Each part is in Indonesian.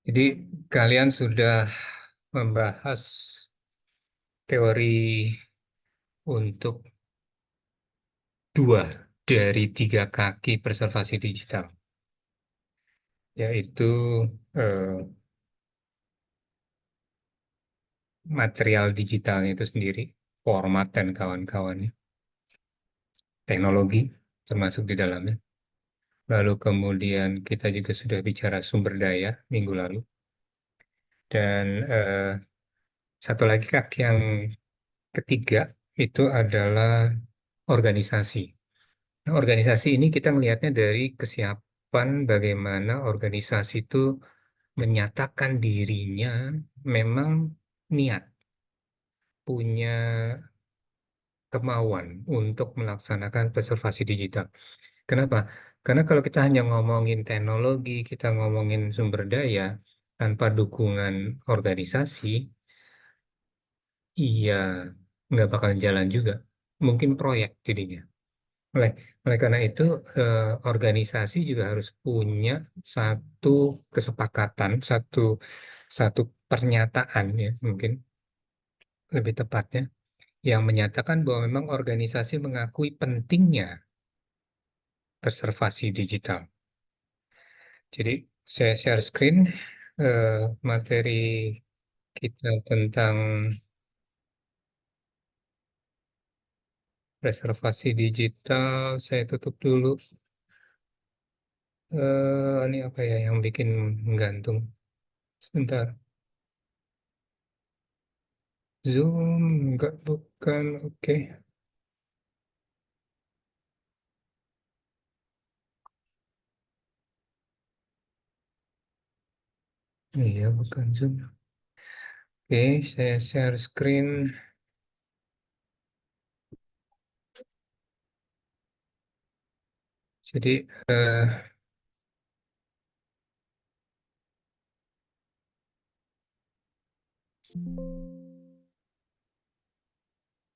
Jadi kalian sudah membahas teori untuk 2 dari 3 kaki preservasi digital, yaitu eh, material digitalnya itu sendiri, format dan kawan-kawannya, teknologi termasuk di dalamnya. Lalu kemudian kita juga sudah bicara sumber daya minggu lalu. Dan satu lagi kaki yang ketiga itu adalah organisasi. Nah, organisasi ini kita melihatnya dari kesiapan bagaimana organisasi itu menyatakan dirinya memang niat, punya kemauan untuk melaksanakan preservasi digital. Kenapa? Karena kalau kita hanya ngomongin teknologi, kita ngomongin sumber daya, tanpa dukungan organisasi, iya nggak bakal jalan juga. Mungkin proyek jadinya. Oleh, oleh karena itu, organisasi juga harus punya satu kesepakatan, satu pernyataan ya mungkin lebih tepatnya, yang menyatakan bahwa memang organisasi mengakui pentingnya preservasi digital. Jadi saya share screen materi kita tentang preservasi digital. Saya tutup dulu. Ini apa ya yang bikin menggantung? Sebentar. Zoom, enggak, bukan. Oke. Iya, bukan Zoom. Oke, saya share screen. Jadi,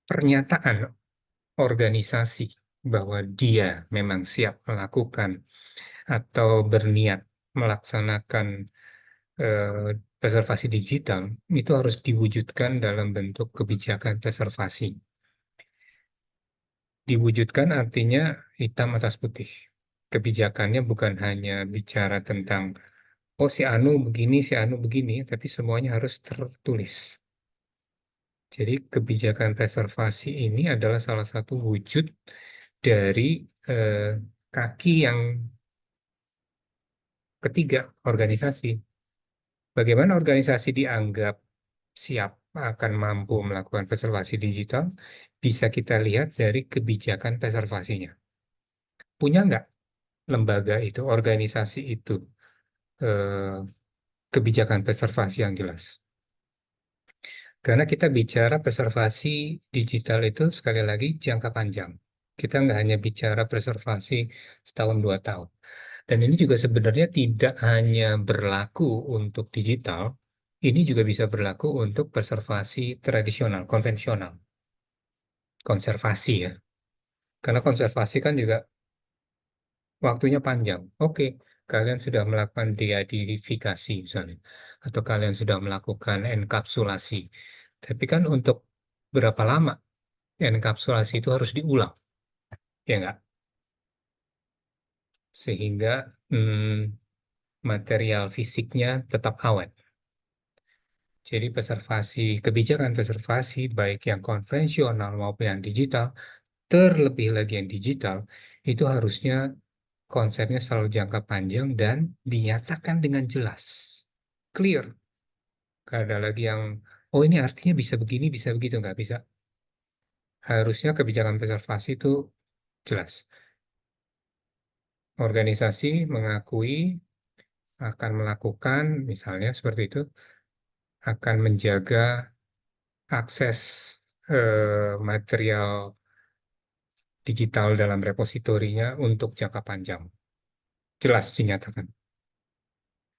pernyataan organisasi bahwa dia memang siap melakukan atau berniat melaksanakan preservasi digital itu harus diwujudkan dalam bentuk kebijakan preservasi. Diwujudkan artinya hitam atas putih. Kebijakannya bukan hanya bicara tentang oh si Anu begini, tapi semuanya harus tertulis. Jadi kebijakan preservasi ini adalah salah satu wujud dari eh, kaki yang ketiga, organisasi. Bagaimana organisasi dianggap siap akan mampu melakukan preservasi digital, bisa kita lihat dari kebijakan preservasinya. Punya nggak lembaga itu, organisasi itu, eh, kebijakan preservasi yang jelas? Karena kita bicara preservasi digital itu sekali lagi jangka panjang. Kita nggak hanya bicara preservasi setahun 2 tahun. Dan ini juga sebenarnya tidak hanya berlaku untuk digital, ini juga bisa berlaku untuk preservasi tradisional, konvensional, konservasi ya. Karena konservasi kan juga waktunya panjang. Oke, kalian sudah melakukan deacidifikasi misalnya, atau kalian sudah melakukan enkapsulasi. Tapi kan untuk berapa lama enkapsulasi itu harus diulang, ya nggak? Sehingga material fisiknya tetap awet. Jadi kebijakan preservasi baik yang konvensional maupun yang digital, terlebih lagi yang digital, itu harusnya konsepnya selalu jangka panjang dan dinyatakan dengan jelas, clear. Gak ada lagi yang, oh ini artinya bisa begini, bisa begitu, nggak bisa. Harusnya kebijakan preservasi itu jelas. Organisasi mengakui akan melakukan, misalnya seperti itu, akan menjaga akses material digital dalam repositorinya untuk jangka panjang. Jelas dinyatakan.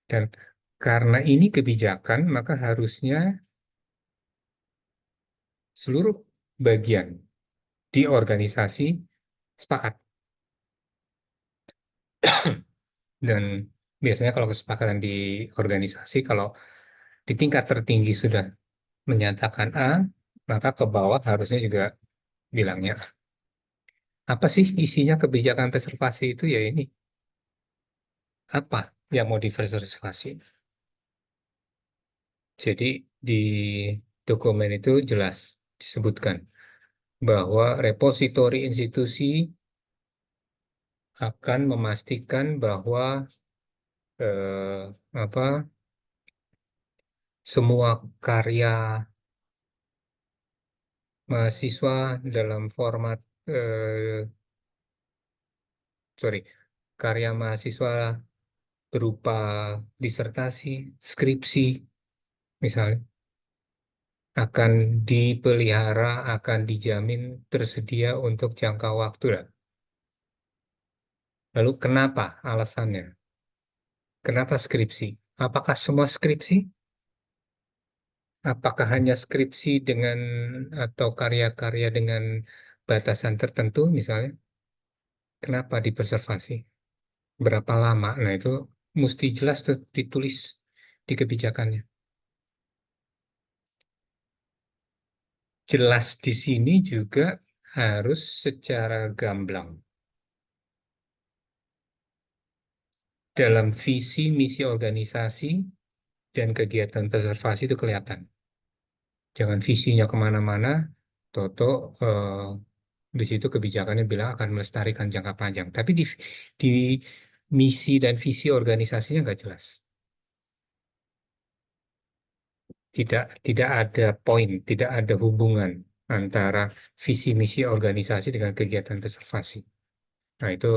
Dan karena ini kebijakan, maka harusnya seluruh bagian di organisasi sepakat. Dan Biasanya kalau kesepakatan di organisasi, kalau di tingkat tertinggi sudah menyatakan A, maka ke bawah harusnya juga bilangnya A. Apa sih isinya kebijakan preservasi itu? Ya ini, apa yang mau dipreservasi? Jadi di dokumen itu jelas disebutkan bahwa repositori institusi akan memastikan bahwa apa semua karya mahasiswa dalam format sorry, karya mahasiswa berupa disertasi, skripsi, misalnya, akan dipelihara, akan dijamin tersedia untuk jangka waktu lah. Lalu kenapa alasannya? Kenapa skripsi? Apakah semua skripsi? Apakah hanya skripsi dengan atau karya-karya dengan batasan tertentu misalnya? Kenapa dipreservasi? Berapa lama? Nah, itu mesti jelas tuh ditulis di kebijakannya. Jelas di sini juga harus secara gamblang. Dalam visi misi organisasi dan kegiatan preservasi itu kelihatan. Jangan visinya kemana-mana, Toto di situ kebijakannya bilang akan melestarikan jangka panjang. Tapi di misi dan visi organisasinya nggak jelas. Tidak ada poin, tidak ada hubungan antara visi misi organisasi dengan kegiatan preservasi. Nah, itu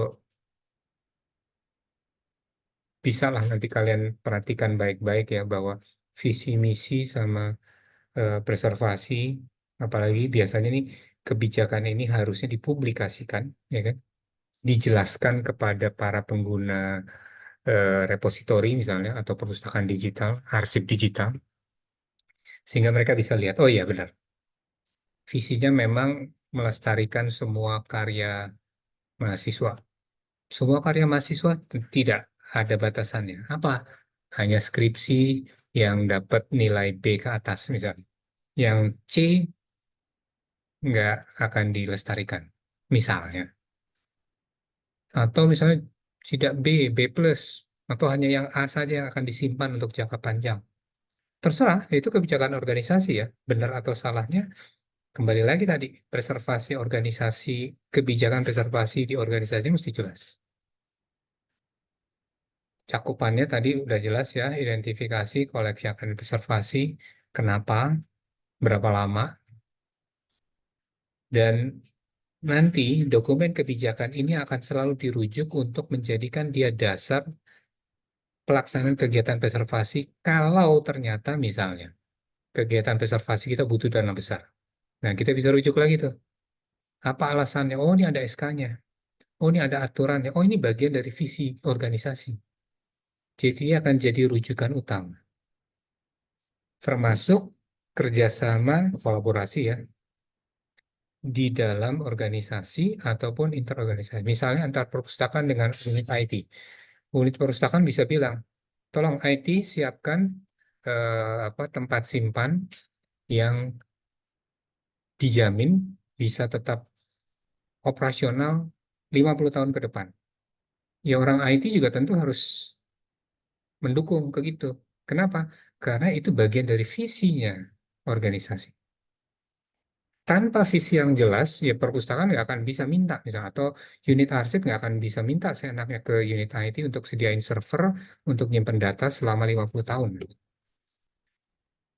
bisa lah nanti kalian perhatikan baik-baik ya bahwa visi misi sama preservasi, apalagi biasanya nih kebijakan ini harusnya dipublikasikan, ya kan? Dijelaskan kepada para pengguna repositori misalnya atau perpustakaan digital, arsip digital, sehingga mereka bisa lihat, oh iya benar, visinya memang melestarikan semua karya mahasiswa. Semua karya mahasiswa tidak ada batasannya. Apa? Hanya skripsi yang dapat nilai B ke atas misalnya. Yang C nggak akan dilestarikan, misalnya. Atau misalnya tidak B, B plus, atau hanya yang A saja yang akan disimpan untuk jangka panjang. Terserah, itu kebijakan organisasi ya. Benar atau salahnya, kembali lagi tadi, preservasi organisasi, kebijakan preservasi di organisasi mesti jelas. Cakupannya tadi udah jelas ya, identifikasi, koleksi akan preservasi, kenapa, berapa lama, dan nanti dokumen kebijakan ini akan selalu dirujuk untuk menjadikan dia dasar pelaksanaan kegiatan preservasi kalau ternyata misalnya kegiatan preservasi kita butuh dana besar. Nah, kita bisa rujuk lagi tuh. Apa alasannya? Oh, ini ada SK-nya. Oh, ini ada aturannya. Oh, ini bagian dari visi organisasi. Jadi akan jadi rujukan utama. Termasuk kerjasama kolaborasi ya di dalam organisasi ataupun interorganisasi. Misalnya antar perpustakaan dengan unit IT. Unit perpustakaan bisa bilang, tolong IT siapkan apa tempat simpan yang dijamin bisa tetap operasional 50 tahun ke depan. Ya orang IT juga tentu harus mendukung ke gitu. Kenapa? Karena itu bagian dari visinya organisasi. Tanpa visi yang jelas, ya perpustakaan nggak akan bisa minta, misalnya, atau unit arsip nggak akan bisa minta seenaknya ke unit IT untuk sediain server untuk nyimpen data selama 50 tahun.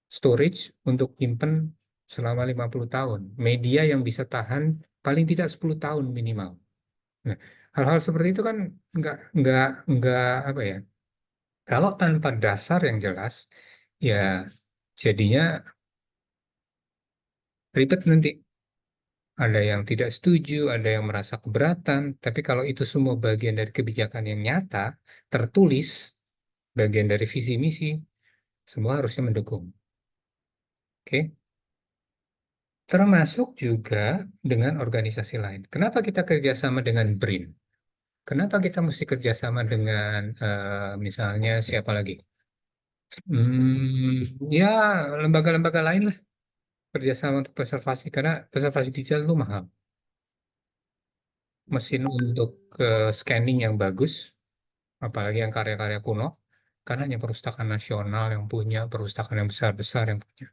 Storage untuk nyimpen selama 50 tahun. Media yang bisa tahan paling tidak 10 tahun minimal. Nah, hal-hal seperti itu kan nggak apa ya? Kalau tanpa dasar yang jelas, ya jadinya ribet nanti. Ada yang tidak setuju, ada yang merasa keberatan. Tapi kalau itu semua bagian dari kebijakan yang nyata, tertulis, bagian dari visi misi, semua harusnya mendukung. Oke? Termasuk juga dengan organisasi lain. Kenapa kita kerjasama dengan BRIN? Kenapa kita mesti kerjasama dengan misalnya siapa lagi? Ya lembaga-lembaga lain lah kerjasama untuk preservasi karena preservasi digital itu mahal. Mesin untuk scanning yang bagus, apalagi yang karya-karya kuno, karena hanya perpustakaan nasional yang punya, perpustakaan yang besar-besar yang punya.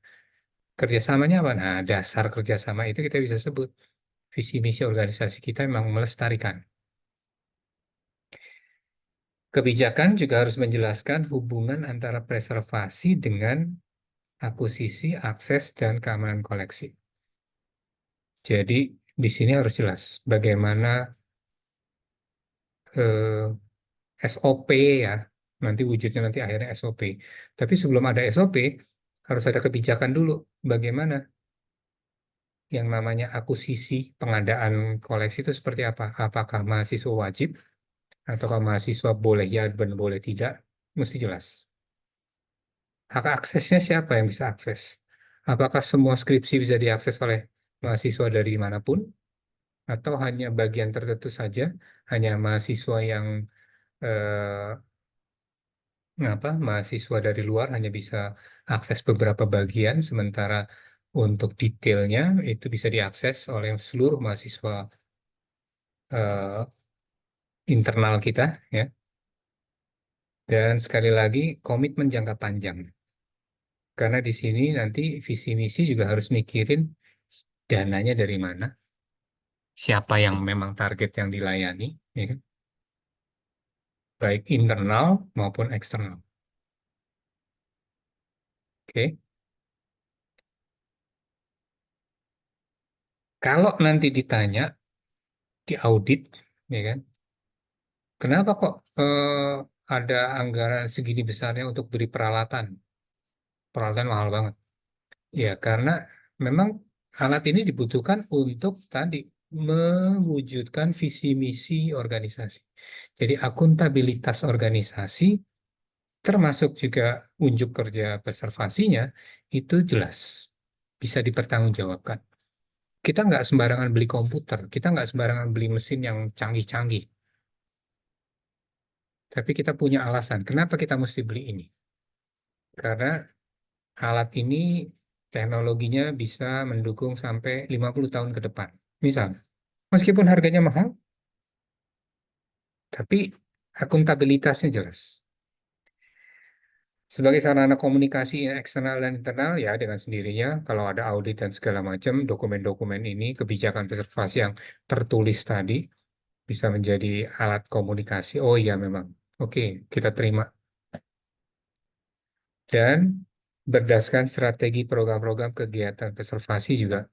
Kerjasamanya apa? Nah, dasar kerjasama itu kita bisa sebut visi misi organisasi kita memang melestarikan. Kebijakan juga harus menjelaskan hubungan antara preservasi dengan akuisisi, akses, dan keamanan koleksi. Jadi di sini harus jelas bagaimana SOP ya, nanti wujudnya nanti akhirnya SOP. Tapi sebelum ada SOP, harus ada kebijakan dulu bagaimana yang namanya akuisisi pengadaan koleksi itu seperti apa? Apakah mahasiswa wajib ataukah mahasiswa boleh ya dan boleh tidak? Mesti jelas. Hak aksesnya siapa yang bisa akses? Apakah semua skripsi bisa diakses oleh mahasiswa dari manapun? Atau hanya bagian tertentu saja, hanya mahasiswa yang mahasiswa dari luar hanya bisa akses beberapa bagian, sementara untuk detailnya itu bisa diakses oleh seluruh mahasiswa eh, internal kita, ya. Dan sekali lagi komitmen jangka panjang, karena di sini nanti visi misi juga harus mikirin dananya dari mana, siapa yang memang target yang dilayani, ya kan? Baik internal maupun eksternal. Oke, kalau nanti ditanya di audit, ya kan? Kenapa kok ada anggaran segini besarnya untuk beri peralatan? Peralatan mahal banget. Ya, karena memang alat ini dibutuhkan untuk tadi mewujudkan visi misi organisasi. Jadi akuntabilitas organisasi termasuk juga unjuk kerja preservasinya itu jelas bisa dipertanggungjawabkan. Kita nggak sembarangan beli komputer, kita nggak sembarangan beli mesin yang canggih-canggih, tapi kita punya alasan kenapa kita mesti beli ini. Karena alat ini teknologinya bisa mendukung sampai 50 tahun ke depan. Misal, meskipun harganya mahal, tapi akuntabilitasnya jelas. Sebagai sarana komunikasi eksternal dan internal, ya dengan sendirinya, kalau ada audit dan segala macam, dokumen-dokumen ini, kebijakan preservasi yang tertulis tadi, bisa menjadi alat komunikasi. Oh iya memang, oke, kita terima. Dan berdasarkan strategi program-program kegiatan preservasi juga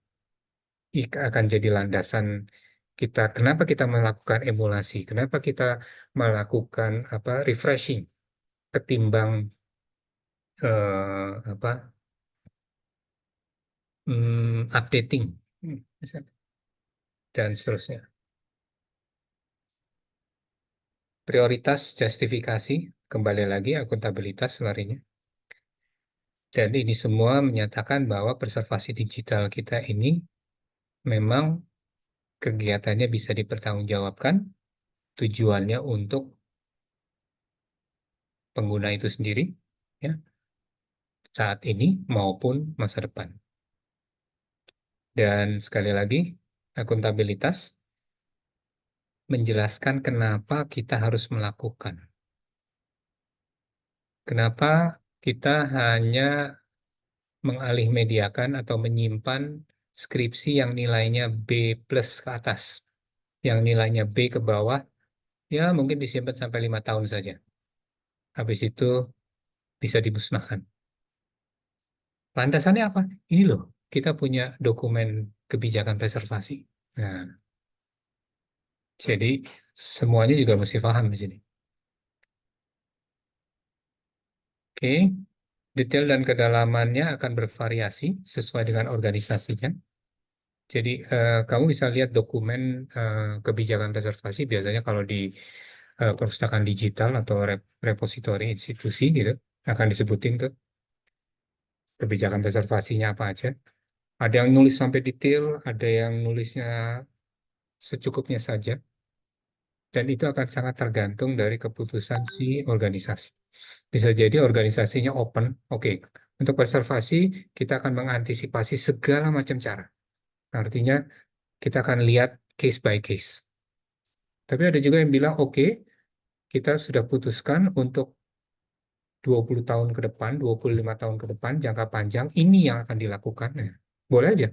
akan jadi landasan kita. Kenapa kita melakukan emulasi? Kenapa kita melakukan refreshing ketimbang apa updating misalnya, dan seterusnya. Prioritas justifikasi kembali lagi akuntabilitas larinya. Dan ini semua menyatakan bahwa preservasi digital kita ini memang kegiatannya bisa dipertanggungjawabkan, tujuannya untuk pengguna itu sendiri, ya, saat ini maupun masa depan. Dan sekali lagi, akuntabilitas menjelaskan kenapa kita harus melakukan. Kenapa kita hanya mengalih mediakan atau menyimpan skripsi yang nilainya B plus ke atas. Yang nilainya B ke bawah, ya mungkin disimpan sampai 5 tahun saja. Habis itu bisa dimusnahkan. Landasannya apa? Ini loh, kita punya dokumen kebijakan preservasi. Nah, jadi semuanya juga mesti paham di sini. Oke, detail dan kedalamannya akan bervariasi sesuai dengan organisasinya. Jadi kamu bisa lihat dokumen kebijakan preservasi biasanya kalau di perpustakaan digital atau repositori institusi gitu akan disebutin tuh kebijakan preservasinya apa aja. Ada yang nulis sampai detail, ada yang nulisnya secukupnya saja. Dan itu akan sangat tergantung dari keputusan si organisasi. Bisa jadi organisasinya open, oke. Untuk konservasi, kita akan mengantisipasi segala macam cara. Artinya, kita akan lihat case by case. Tapi ada juga yang bilang, oke, kita sudah putuskan untuk 20 tahun ke depan, 25 tahun ke depan, jangka panjang, ini yang akan dilakukan. Nah, boleh aja.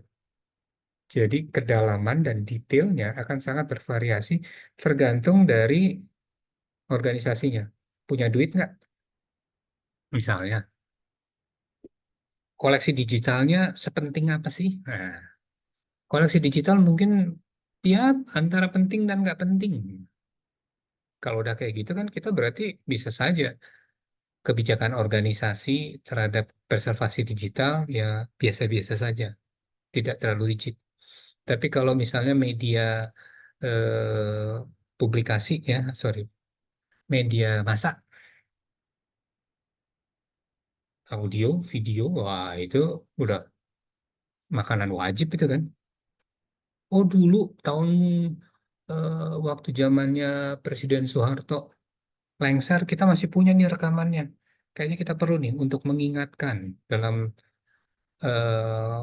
Jadi kedalaman dan detailnya akan sangat bervariasi tergantung dari organisasinya. Punya duit nggak? Misalnya, koleksi digitalnya sepenting apa sih? Nah, koleksi digital mungkin ya antara penting dan nggak penting. Kalau udah kayak gitu kan kita berarti bisa saja kebijakan organisasi terhadap preservasi digital ya biasa-biasa saja, tidak terlalu rigid. Tapi kalau misalnya media publikasi ya, sorry, media massa, audio, video, wah itu udah makanan wajib itu kan. Oh dulu tahun waktu zamannya Presiden Soeharto lengser kita masih punya nih rekamannya. Kayaknya kita perlu nih untuk mengingatkan dalam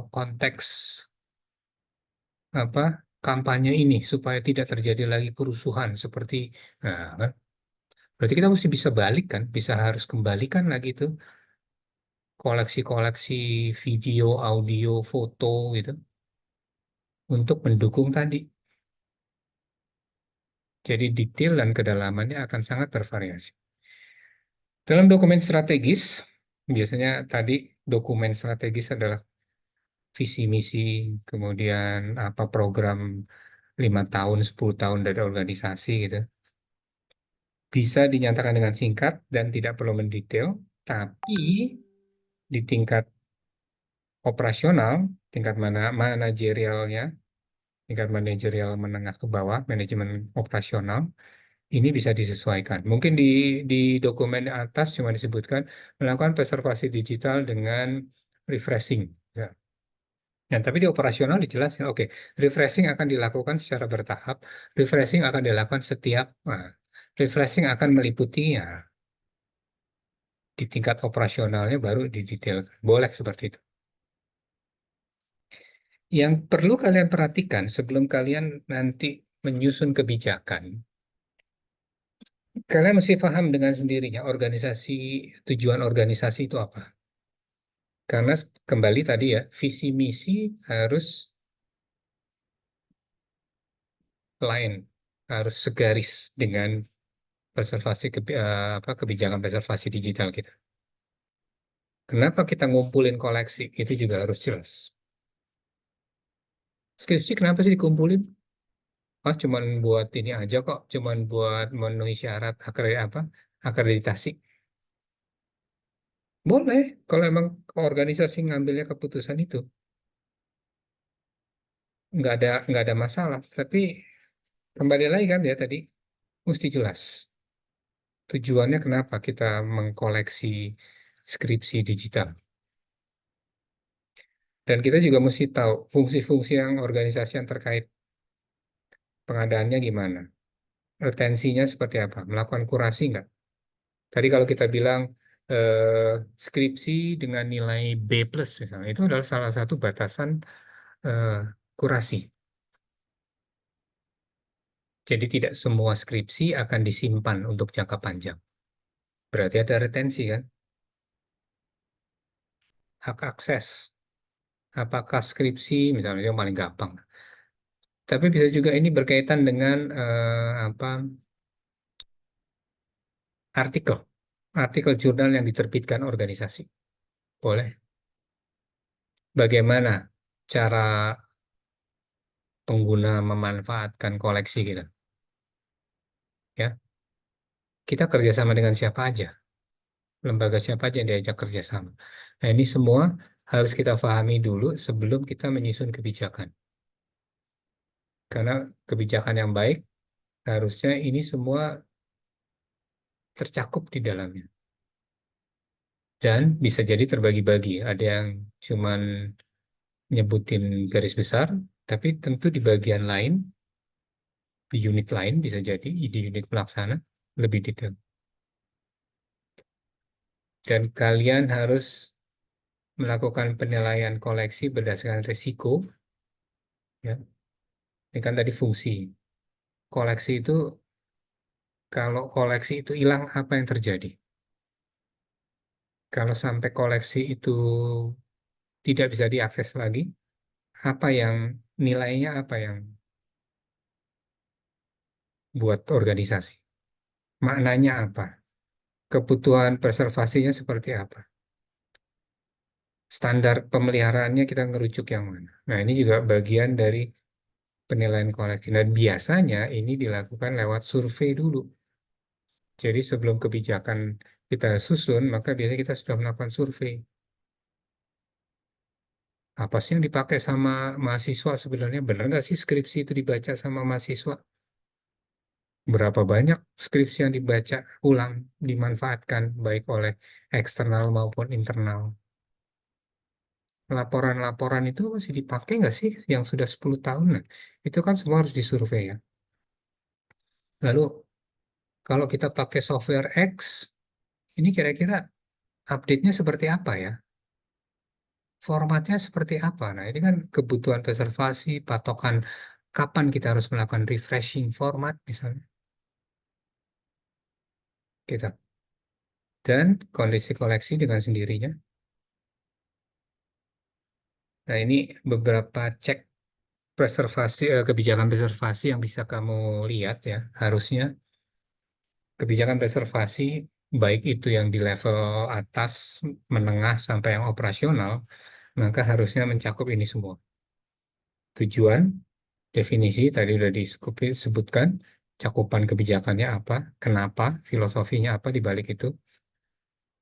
konteks apa kampanye ini supaya tidak terjadi lagi kerusuhan seperti nah kan. Berarti kita mesti bisa balik kan, bisa harus kembalikan lagi tuh koleksi-koleksi video, audio, foto gitu untuk mendukung tadi. Jadi detail dan kedalamannya akan sangat bervariasi. Dalam dokumen strategis, biasanya tadi dokumen strategis adalah visi misi, kemudian apa program 5 tahun, 10 tahun dari organisasi gitu. Bisa dinyatakan dengan singkat dan tidak perlu mendetail, tapi di tingkat operasional, tingkat mana manajerialnya, tingkat manajerial menengah ke bawah, manajemen operasional, ini bisa disesuaikan. Mungkin di dokumen atas cuma disebutkan melakukan preservasi digital dengan refreshing. Ya. Ya, tapi di operasional dijelasin, oke, refreshing akan dilakukan secara bertahap, refreshing akan dilakukan setiap, nah, refreshing akan meliputi ya, di tingkat operasionalnya baru didetailkan. Boleh seperti itu. Yang perlu kalian perhatikan sebelum kalian nanti menyusun kebijakan, kalian mesti paham dengan sendirinya organisasi, tujuan organisasi itu apa. Karena kembali tadi ya, visi misi harus lain, harus segaris dengan kebijakan preservasi digital kita. Kenapa kita ngumpulin koleksi? Itu juga harus jelas. Skripsi kenapa sih dikumpulin? Oh, cuman buat ini aja kok, cuman buat memenuhi syarat akreditasi. Boleh, kalau emang organisasi ngambilnya keputusan itu, nggak ada masalah. Tapi kembali lagi kan ya tadi, mesti jelas tujuannya kenapa kita mengkoleksi skripsi digital. Dan kita juga mesti tahu fungsi-fungsi yang organisasi yang terkait pengadaannya gimana, retensinya seperti apa, melakukan kurasi nggak. Tadi kalau kita bilang eh, skripsi dengan nilai B plus misalnya, itu adalah salah satu batasan eh, kurasi. Jadi tidak semua skripsi akan disimpan untuk jangka panjang. Berarti ada retensi kan? Hak akses. Apakah skripsi misalnya yang paling gampang. Tapi bisa juga ini berkaitan dengan artikel. Artikel jurnal yang diterbitkan organisasi. Boleh. Bagaimana cara pengguna memanfaatkan koleksi kita? Ya, kita kerjasama dengan siapa aja, lembaga siapa aja yang diajak kerjasama. Nah, ini semua harus kita pahami dulu sebelum kita menyusun kebijakan. Karena kebijakan yang baik harusnya ini semua tercakup di dalamnya. Dan bisa jadi terbagi-bagi. Ada yang cuman nyebutin garis besar, tapi tentu di bagian lain Di unit lain bisa jadi, di unit pelaksana lebih detail. Dan kalian harus melakukan penilaian koleksi berdasarkan risiko. Ya. Ini kan tadi fungsi. Koleksi itu, kalau koleksi itu hilang, apa yang terjadi? Kalau sampai koleksi itu tidak bisa diakses lagi, apa yang nilainya apa yang buat organisasi? Maknanya apa? Kebutuhan preservasinya seperti apa? Standar pemeliharaannya kita ngerucuk yang mana? Nah, ini juga bagian dari penilaian koleksi. Dan biasanya ini dilakukan lewat survei dulu. Jadi sebelum kebijakan kita susun, maka biasanya kita sudah melakukan survei. Apa sih yang dipakai sama mahasiswa sebenarnya? Benar nggak sih skripsi itu dibaca sama mahasiswa? Berapa banyak skripsi yang dibaca ulang, dimanfaatkan, baik oleh eksternal maupun internal? Laporan-laporan itu masih dipakai nggak sih yang sudah 10 tahun? Nah, itu kan semua harus disurvei ya. Lalu kalau kita pakai software X, ini kira-kira update-nya seperti apa ya? Formatnya seperti apa? Nah, ini kan kebutuhan preservasi, patokan kapan kita harus melakukan refreshing format misalnya. Kita. Dan kondisi koleksi dengan sendirinya. Nah, ini beberapa cek preservasi, kebijakan preservasi yang bisa kamu lihat ya. Harusnya kebijakan preservasi, baik itu yang di level atas, menengah, sampai yang operasional, maka harusnya mencakup ini semua. Tujuan, definisi, tadi sudah disebutkan, cakupan kebijakannya apa, kenapa, filosofinya apa di balik itu,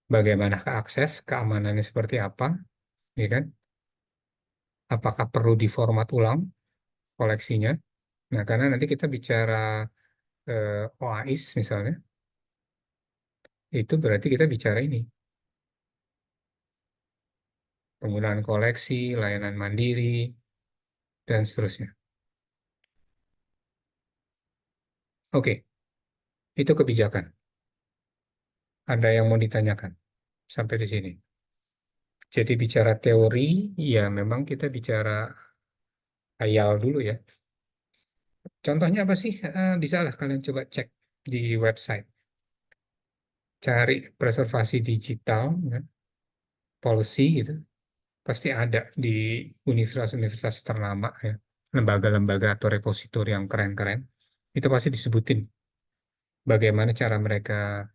bagaimana akses, keamanannya seperti apa, ya kan? Apakah perlu diformat ulang koleksinya? Nah, karena nanti kita bicara OAIS misalnya, itu berarti kita bicara ini, penggunaan koleksi, layanan mandiri, dan seterusnya. Oke, itu kebijakan. Ada yang mau ditanyakan sampai di sini? Jadi bicara teori, ya memang kita bicara hayal dulu ya. Contohnya apa sih? Bisa lah kalian coba cek di website. Cari preservasi digital, ya, policy gitu. Pasti ada di universitas-universitas ternama ya. Lembaga-lembaga atau repositori yang keren-keren. Itu pasti disebutin bagaimana cara mereka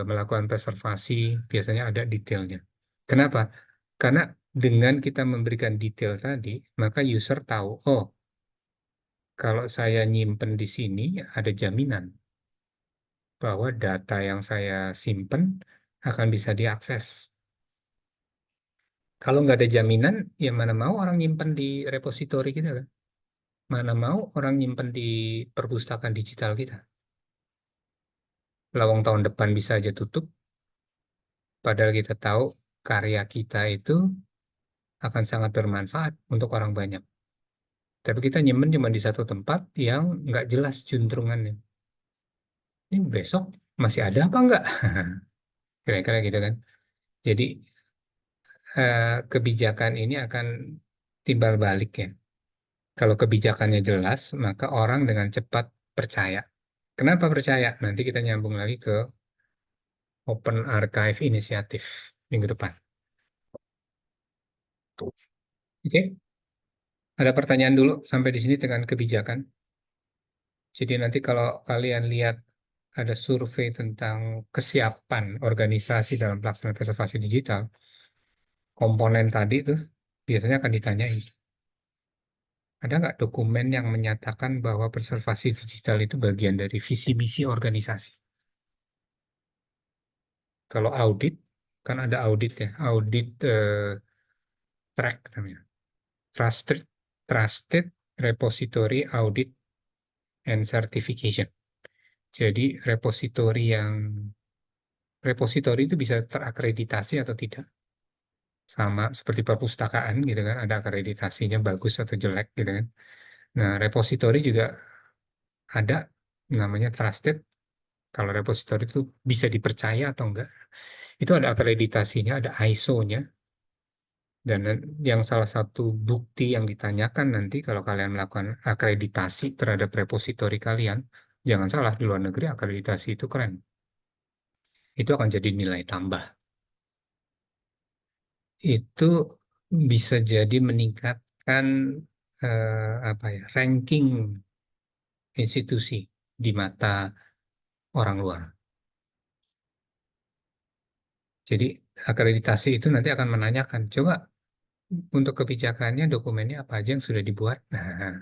melakukan preservasi, biasanya ada detailnya. Kenapa? Karena dengan kita memberikan detail tadi, maka user tahu, oh, kalau saya nyimpen di sini ada jaminan bahwa data yang saya simpen akan bisa diakses. Kalau nggak ada jaminan, ya mana mau orang nyimpen di repositori kita kan? Mana mau orang nyimpen di perpustakaan digital kita? Lawang tahun depan bisa aja tutup, padahal kita tahu karya kita itu akan sangat bermanfaat untuk orang banyak. Tapi kita nyimpen cuma di satu tempat yang nggak jelas juntrungannya. Ini besok masih ada apa nggak? Kira-kira gitu kan. Jadi kebijakan ini akan timbal balik ya. Kalau kebijakannya jelas, maka orang dengan cepat percaya. Kenapa percaya? Nanti kita nyambung lagi ke Open Archive Initiative minggu depan. Oke, ada pertanyaan dulu sampai di sini dengan kebijakan. Jadi nanti kalau kalian lihat ada survei tentang kesiapan organisasi dalam pelaksanaan preservasi digital, komponen tadi itu biasanya akan ditanyain. Ada nggak dokumen yang menyatakan bahwa preservasi digital itu bagian dari visi misi organisasi? Kalau audit, kan ada audit ya, audit track namanya. Trusted, Trusted Repository Audit and Certification. Jadi repositori itu bisa terakreditasi atau tidak. Sama seperti perpustakaan gitu kan, ada akreditasinya bagus atau jelek gitu kan. Nah, repositori juga ada namanya trusted. Kalau repositori itu bisa dipercaya atau enggak. Itu ada akreditasinya, ada ISO-nya. Dan yang salah satu bukti yang ditanyakan nanti kalau kalian melakukan akreditasi terhadap repositori kalian, jangan salah, di luar negeri akreditasi itu keren. Itu akan jadi nilai tambah. Itu bisa jadi meningkatkan apa ya, ranking institusi di mata orang luar. Jadi akreditasi itu nanti akan menanyakan, coba untuk kebijakannya dokumennya apa aja yang sudah dibuat. Nah,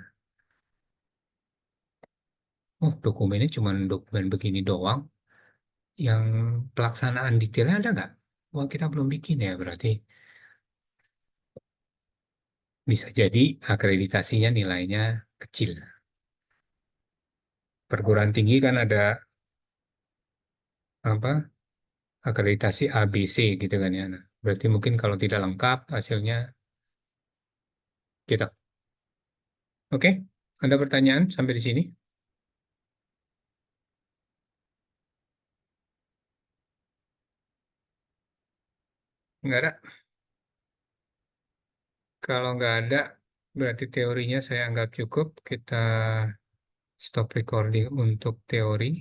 oh dokumennya cuma dokumen begini doang. Yang pelaksanaan detailnya ada nggak? Wah kita belum bikin ya berarti. Bisa jadi akreditasinya nilainya kecil. Perguruan tinggi kan ada apa akreditasi ABC gitu kan ya. Nah, berarti mungkin kalau tidak lengkap hasilnya kita. Oke, ada pertanyaan sampai di sini? Nggak ada. Kalau nggak ada, berarti teorinya saya anggap cukup. Kita stop recording untuk teori.